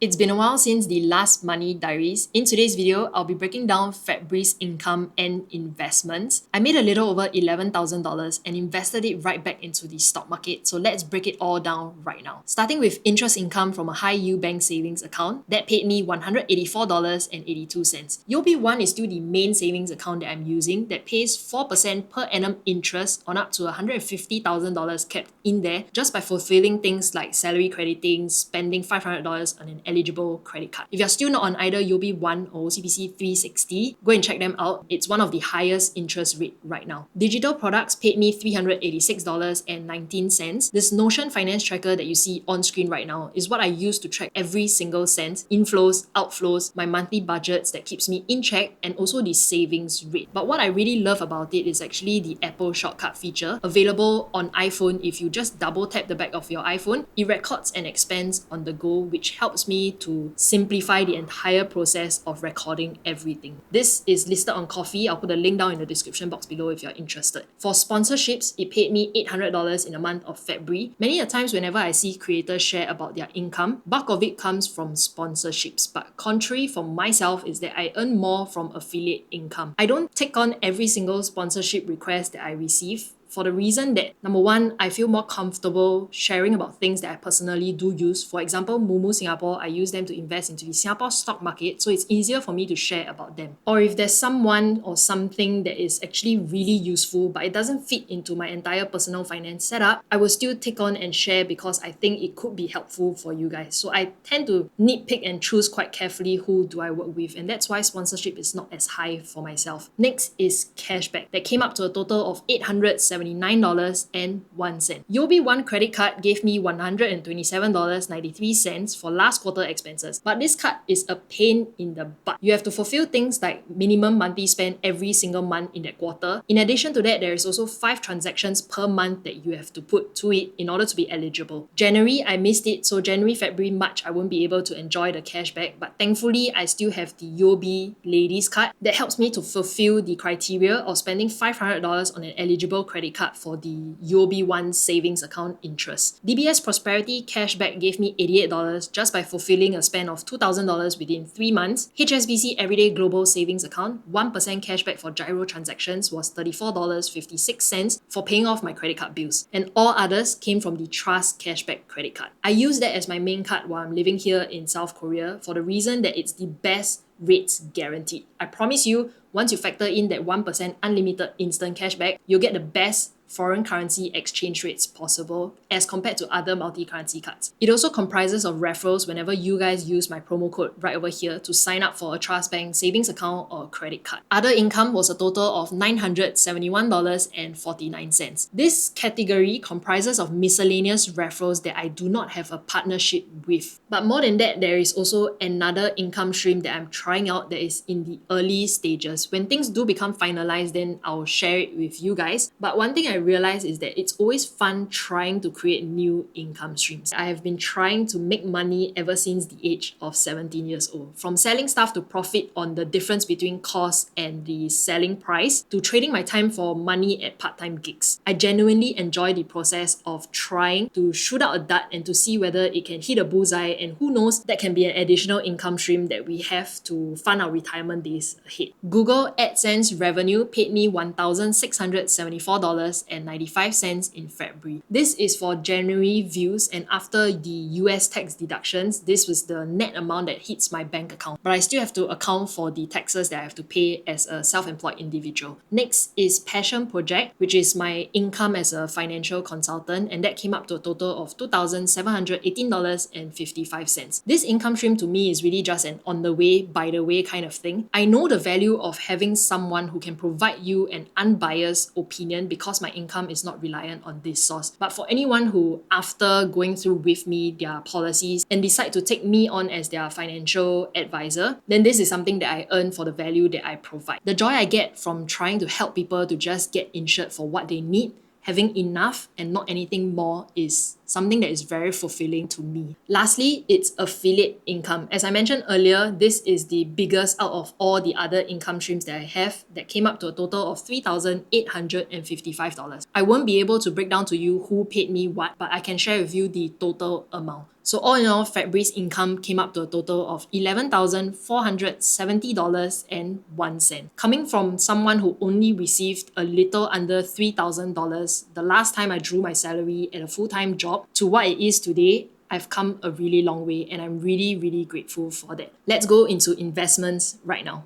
It's been a while since the last money diaries. In today's video, I'll be breaking down February's income and investments. I made a little over $11,000 and invested it right back into the stock market. So let's break it all down right now. Starting with interest income from a high yield bank savings account, that paid me $184.82. UOB1 is still the main savings account that I'm using that pays 4% per annum interest on up to $150,000 kept in there just by fulfilling things like salary crediting, spending $500 on an eligible credit card. If you're still not on either UOB1 or OCBC 360, go and check them out. It's one of the highest interest rate right now. Digital products paid me $386.19. This Notion finance tracker that you see on screen right now is what I use to track every single cent, inflows, outflows, my monthly budgets that keeps me in check, and also the savings rate. But what I really love about it is actually the Apple shortcut feature available on iPhone. If you just double tap the back of your iPhone, it records and expands on the go, which helps me to simplify the entire process of recording everything. This is listed on Coffee. I'll put a link down in the description box below if you're interested. For sponsorships, it paid me $800 in the month of February. Many a times whenever I see creators share about their income, bulk of it comes from sponsorships. But contrary for myself is that I earn more from affiliate income. I don't take on every single sponsorship request that I receive, for the reason that, number one, I feel more comfortable sharing about things that I personally do use. For example, Moomoo Singapore, I use them to invest into the Singapore stock market, so it's easier for me to share about them. Or if there's someone or something that is actually really useful, but it doesn't fit into my entire personal finance setup, I will still take on and share because I think it could be helpful for you guys. So I tend to nitpick and choose quite carefully who do I work with, and that's why sponsorship is not as high for myself. Next is cashback. That came up to a total of $879.01. UOB1 credit card gave me $127.93 for last quarter expenses. But this card is a pain in the butt. You have to fulfill things like minimum monthly spend every single month in that quarter. In addition to that, there is also 5 transactions per month that you have to put to it in order to be eligible. January, I missed it. So January, February, March, I won't be able to enjoy the cashback. But thankfully, I still have the UOB Ladies card that helps me to fulfill the criteria of spending $500 on an eligible credit card for the UOB1 savings account interest. DBS Prosperity cashback gave me $88 just by fulfilling a spend of $2,000 within 3 months. HSBC Everyday Global Savings Account, 1% cashback for gyro transactions was $34.56 for paying off my credit card bills. And all others came from the Trust Cashback credit card. I use that as my main card while I'm living here in South Korea for the reason that it's the best rates guaranteed. I promise you, once you factor in that 1% unlimited instant cashback, you'll get the best foreign currency exchange rates possible as compared to other multi-currency cards. It also comprises of referrals whenever you guys use my promo code right over here to sign up for a Trust Bank savings account or credit card. Other income was a total of $971.49. This category comprises of miscellaneous referrals that I do not have a partnership with. But more than that, there is also another income stream that I'm trying out that is in the early stages. When things do become finalized, then I'll share it with you guys. But one thing I realize is that it's always fun trying to create new income streams. I have been trying to make money ever since the age of 17 years old. From selling stuff to profit on the difference between cost and the selling price, to trading my time for money at part-time gigs. I genuinely enjoy the process of trying to shoot out a dart and to see whether it can hit a bullseye, and who knows, that can be an additional income stream that we have to fund our retirement days ahead. Google AdSense revenue paid me $1,674.95 in February. This is for January views, and after the US tax deductions, this was the net amount that hits my bank account. But I still have to account for the taxes that I have to pay as a self-employed individual. Next is Passion Project, which is my income as a financial consultant, and that came up to a total of $2,718.55. This income stream to me is really just an on the way, by the way kind of thing. I know the value of having someone who can provide you an unbiased opinion because my income is not reliant on this source. But for anyone who, after going through with me their policies and decide to take me on as their financial advisor, then this is something that I earn for the value that I provide. The joy I get from trying to help people to just get insured for what they need, having enough and not anything more, is something that is very fulfilling to me. Lastly, it's affiliate income. As I mentioned earlier, this is the biggest out of all the other income streams that I have that came up to a total of $3,855. I won't be able to break down to you who paid me what, but I can share with you the total amount. So all in all, February's income came up to a total of $11,470.01. Coming from someone who only received a little under $3,000 the last time I drew my salary at a full-time job to what it is today, I've come a really long way and I'm really, really grateful for that. Let's go into investments right now.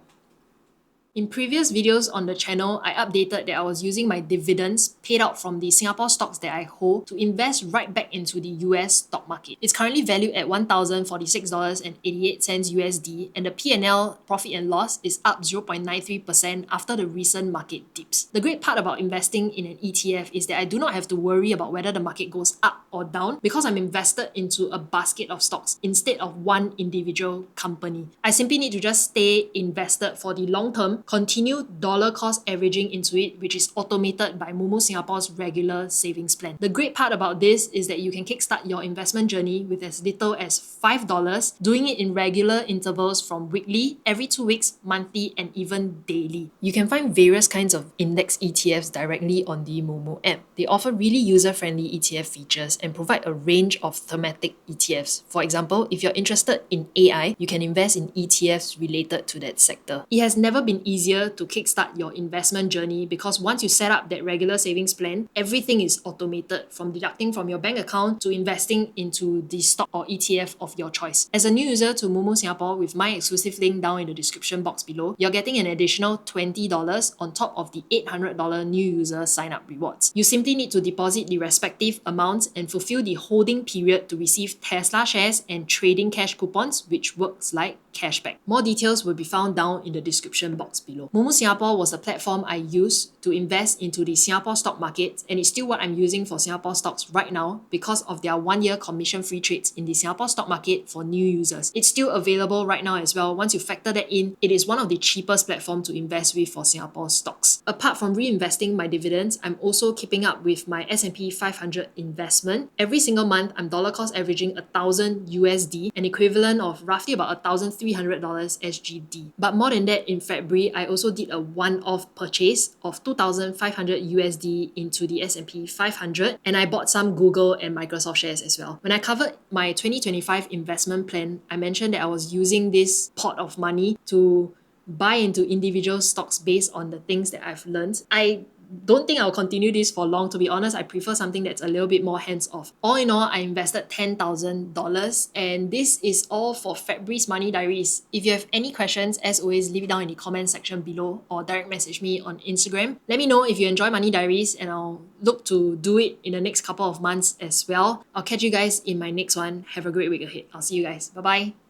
In previous videos on the channel, I updated that I was using my dividends paid out from the Singapore stocks that I hold to invest right back into the US stock market. It's currently valued at $1,046.88 USD, and the P&L profit and loss is up 0.93% after the recent market dips. The great part about investing in an ETF is that I do not have to worry about whether the market goes up or down because I'm invested into a basket of stocks instead of one individual company. I simply need to just stay invested for the long term, continue dollar cost averaging into it, which is automated by Moomoo Singapore's regular savings plan. The great part about this is that you can kickstart your investment journey with as little as $5, doing it in regular intervals from weekly, every 2 weeks, monthly, and even daily. You can find various kinds of index ETFs directly on the Moomoo app. They offer really user-friendly ETF features and provide a range of thematic ETFs. For example, if you're interested in AI, you can invest in ETFs related to that sector. It has never been easier to kickstart your investment journey because once you set up that regular savings plan, everything is automated, from deducting from your bank account to investing into the stock or ETF of your choice. As a new user to Moomoo Singapore, with my exclusive link down in the description box below, you're getting an additional $20 on top of the $800 new user sign-up rewards. You simply need to deposit the respective amounts and fulfill the holding period to receive Tesla shares and trading cash coupons, which works like cashback. More details will be found down in the description box below. Moomoo Singapore was the platform I used to invest into the Singapore stock market, and it's still what I'm using for Singapore stocks right now because of their 1-year commission-free trades in the Singapore stock market for new users. It's still available right now as well. Once you factor that in, it is one of the cheapest platforms to invest with for Singapore stocks. Apart from reinvesting my dividends, I'm also keeping up with my S&P 500 investment. Every single month, I'm dollar cost averaging 1,000 USD, an equivalent of roughly about $1,300 SGD. But more than that, in February, I also did a one-off purchase of 2,500 USD into the S&P 500, and I bought some Google and Microsoft shares as well. When I covered my 2025 investment plan, I mentioned that I was using this pot of money to buy into individual stocks based on the things that I've learned. I don't think I'll continue this for long. To be honest, I prefer something that's a little bit more hands-off. All in all, I invested $10,000, and this is all for February's Money Diaries. If you have any questions, as always, leave it down in the comment section below or direct message me on Instagram. Let me know if you enjoy Money Diaries, and I'll look to do it in the next couple of months as well. I'll catch you guys in my next one. Have a great week ahead. I'll see you guys. Bye-bye.